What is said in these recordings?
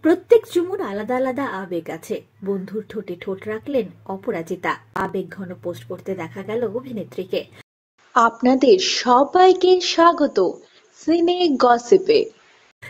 প্রত্যেক চুমুর আলাদা আলাদা আবেগ আছে। বন্ধুর ঠোঁটে ঠোঁট রাখলেন অপরাজিতা। আবেগ ঘন পোস্ট করতে দেখা গেল অভিনেত্রীকে। আপনাদের সবাইকে স্বাগত সিনে গসিপে।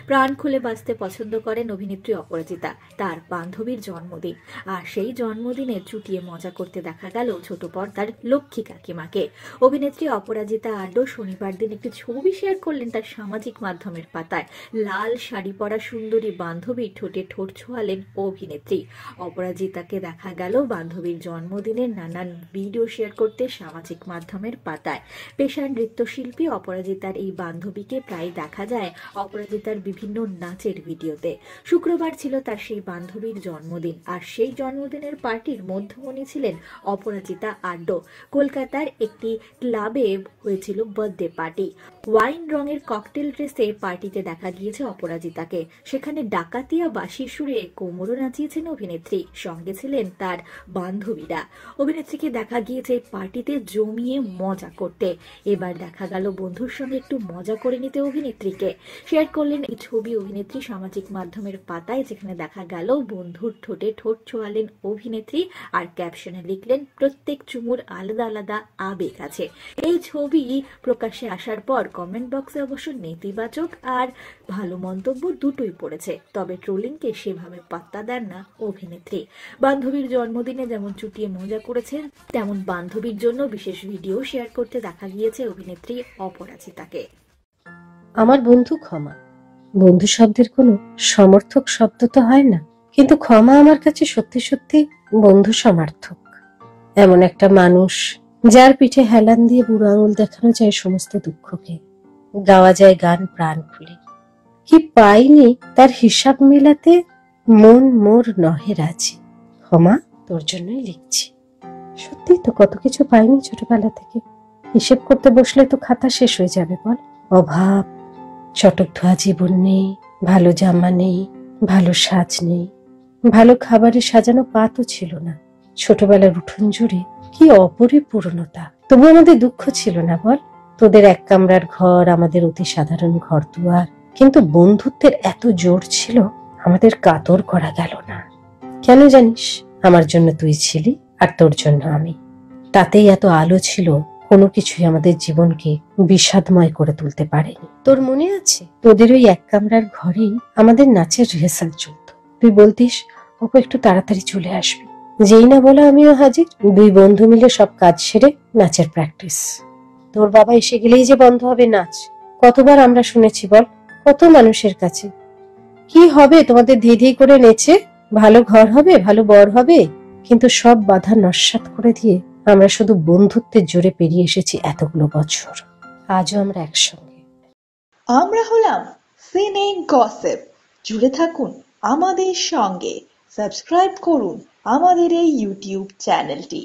প্রাণ খুলে বাঁচতে পছন্দ করেন অভিনেত্রী অপরাজিতা। তার বান্ধবীর জন্মদিন, আর সেই জন্মদিনে চুটিয়ে মজা করতে দেখা গেল ছোট পর্দার লক্ষ্মী কাকিমাকে। অভিনেত্রী অপরাজিতা আড্ডো শনিবার দিন একটি ছবি শেয়ার করলেন তার সামাজিক মাধ্যমের পাতায়। লাল শাড়ি পরা সুন্দরী বান্ধবীর ঠোঁটে ঠোঁট ছোঁয়ালেন অভিনেত্রী। অপরাজিতাকে দেখা গেল বান্ধবীর জন্মদিনের নানান ভিডিও শেয়ার করতে সামাজিক মাধ্যমের পাতায়। পেশার নৃত্যশিল্পী অপরাজিতার এই বান্ধবীকে প্রায় দেখা যায় অপরাজিতার বিভিন্ন নাচের ভিডিওতে। শুক্রবার ছিল তার সেই বান্ধবীর জন্মদিন, আর সেই জন্মদিনের পার্টির মধ্যমণি ছিলেন অপরাজিতা আড্ডো। কলকাতার একটি ক্লাবে হয়েছিল বার্থডে পার্টি। ওয়াইন রঙের ককটেল ড্রেসে পার্টিতে দেখা গিয়েছে অপরাজিতাকে। সেখানে ডাকাতিয়া বাঁশির সুরে কোমরও নাচিয়েছেন অভিনেত্রী, সঙ্গে ছিলেন তার বান্ধবীরা। অভিনেত্রীকে দেখা গিয়েছে পার্টিতে জমিয়ে মজা করতে। এবার দেখা গেল বন্ধুর সঙ্গে একটু মজা করে নিতে অভিনেত্রীকে। শেয়ার করলেন এই ছবি অভিনেত্রী সামাজিক মাধ্যমের পাতায়, যেখানে দেখা গেল বন্ধুর ঠোঁটে ঠোঁট ছোঁয়ালেন অভিনেত্রী, আর ক্যাপশনে লিখলেন প্রত্যেক চুমুর আলাদা আলাদা আবেগ আছে। এই ছবি প্রকাশ্যে আসার পর কমেন্ট বক্সে অবশ্য নেতিবাচক আর ভালো মন্তব্য দুটোই পড়েছে, তবে ট্রোলিংকে সেভাবে পাত্তা দেন না অভিনেত্রী। বান্ধবীর জন্মদিনে যেমন চুটিয়ে মজা করেছেন, তেমন বান্ধবীর জন্য বিশেষ ভিডিও শেয়ার করতে দেখা গিয়েছে অভিনেত্রী অপরাজিতাকে। আমার বন্ধু ক্ষমা। বন্ধু শব্দের কোনো সমর্থক শব্দ তো হয় না, কিন্তু ক্ষমা আমার কাছে সত্যি সত্যি বন্ধু সমার্থক। এমন একটা মানুষ যার পিঠে হেলান দিয়ে বুড়ো আঙুল দেখানো যায় সমস্ত দুঃখকে, গাওয়া যায় গান প্রাণ খুলে। কি পাইনি তার হিসাব মেলাতে, মন মোর নহে রাজি। ক্ষমা, তোর জন্যই লিখছি। সত্যি তো কত কিছু পাইনি ছোটবেলা থেকে। হিসেব করতে বসলে তো খাতা শেষ হয়ে যাবে বল। অভাব, চটক ধোয়া জীবন নেই, ভালো জামা নেই, ভালো সাজ নেই, ভালো খাবারে সাজানো পাতও ছিল না। ছোটবেলার উঠোন জুড়ে কি অপরিপূর্ণতা, তবু আমাদের দুঃখ ছিল না বল। তোদের এক কামরার ঘর, আমাদের অতি সাধারণ ঘর দুয়ার, কিন্তু বন্ধুত্বের এত জোর ছিল আমাদের কাতর করা গেল না। কেন জানিস? আমার জন্য তুই ছিলি আর তোর জন্য আমি। তাতেই এত আলো ছিল, কোনো কিছুই আমাদের জীবনকে বিষাদময় করে তুলতে পারেনি। তোর মনে আছে তোদের ওই এক কামরার ঘরেই আমাদের নাচের রিহার্সাল চলত। তুই বলতিস অপু একটু তাড়াতাড়ি চলে আসবি, যেই না বলা আমিও হাজির। দুই বন্ধু মিলে সব কাজ সেরে নাচের প্র্যাকটিস। তোর বাবা এসে গেলেই যে বন্ধ হবে নাচ, কতবার আমরা শুনেছি বল, কত মানুষের কাছে। কি হবে তোমাদের ধী ধী করে নেচে? ভালো ঘর হবে, ভালো বর হবে। কিন্তু সব বাধা নস্যাৎ করে দিয়ে আমরা শুধু বন্ধুত্বের জোরে পেরিয়ে এসেছি এতগুলো বছর। আজও আমরা একসঙ্গে। আমরা হলাম সিনে গসিপ। জুড়ে থাকুন আমাদের সঙ্গে, সাবস্ক্রাইব করুন আমাদের এই ইউটিউব চ্যানেলটি।